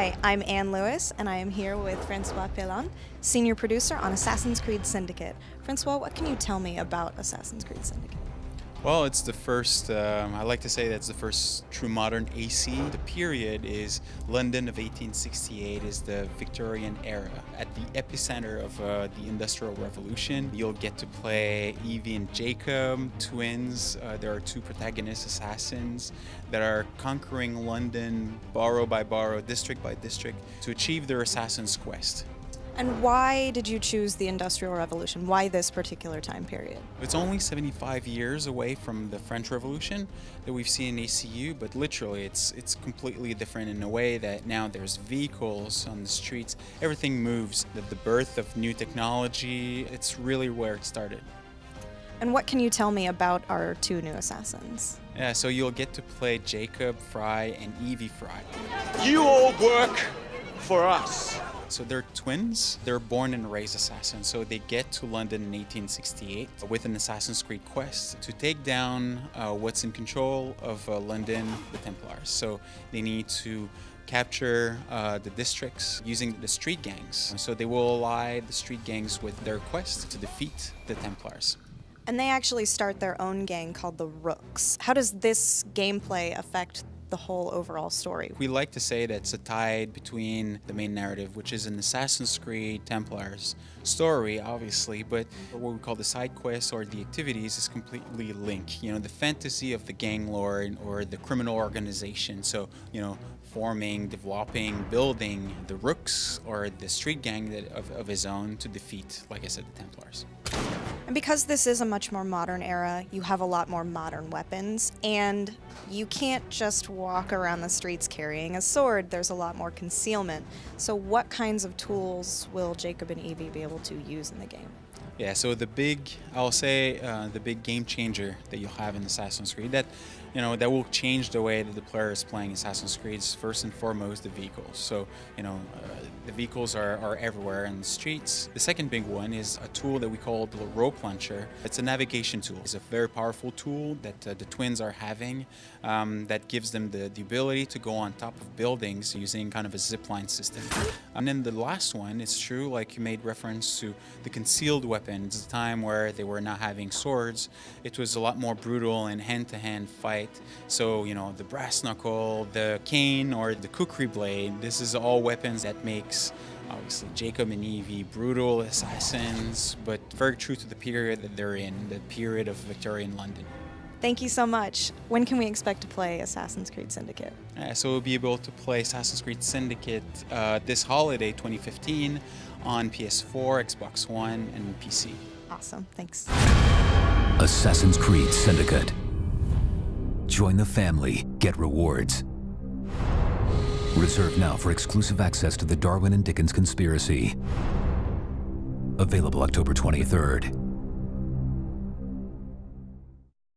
Hi, I'm Anne Lewis, and I am here with Francois Pellan, senior producer on Assassin's Creed Syndicate. Francois, what can you tell me about Assassin's Creed Syndicate? Well, it's the first, I like to say that's the first true modern AC. The period is London of 1868 is the Victorian era. At the epicenter of the Industrial Revolution, you'll get to play Evie and Jacob, twins. There are two protagonist assassins that are conquering London borough by borough, district by district, to achieve their assassin's quest. And why did you choose the Industrial Revolution? Why this particular time period? It's only 75 years away from the French Revolution that we've seen in ACU, but literally it's completely different in a way that now there's vehicles on the streets, everything moves. The birth of new technology, it's really where it started. And what can you tell me about our two new assassins? Yeah, so you'll get to play Jacob Fry and Evie Fry. You all work for us. So they're twins. They're born and raised assassins. So they get to London in 1868 with an Assassin's Creed quest to take down what's in control of London, the Templars. So they need to capture the districts using the street gangs. So they will ally the street gangs with their quest to defeat the Templars. And they actually start their own gang called the Rooks. How does this gameplay affect the whole overall story? We like to say that it's a tide between the main narrative, which is an Assassin's Creed Templars story, obviously, but what we call the side quests or the activities is completely linked. You know, the fantasy of the gang lord or the criminal organization. So, you know, forming, developing, building the Rooks or the street gang of his own to defeat, like I said, the Templars. And because this is a much more modern era, you have a lot more modern weapons, and you can't just walk around the streets carrying a sword. There's a lot more concealment. So what kinds of tools will Jacob and Evie be able to use in the game? Yeah, so the big game changer that you'll have in Assassin's Creed that will change the way that the player is playing Assassin's Creed is first and foremost the vehicles. So, the vehicles are everywhere in the streets. The second big one is a tool that we call the rope launcher. It's a navigation tool. It's a very powerful tool that the twins are having that gives them the ability to go on top of buildings using kind of a zipline system. And then the last one is true, like you made reference to the concealed weapon. It's a time where they were not having swords. It was a lot more brutal and hand-to-hand fight. So, the brass knuckle, the cane, or the kukri blade, this is all weapons that makes, obviously, Jacob and Evie brutal assassins, but very true to the period that they're in, the period of Victorian London. Thank you so much. When can we expect to play Assassin's Creed Syndicate? So we'll be able to play Assassin's Creed Syndicate this holiday, 2015, on PS4, Xbox One, and PC. Awesome, thanks. Assassin's Creed Syndicate. Join the family, get rewards. Reserve now for exclusive access to the Darwin and Dickens Conspiracy. Available October 23rd.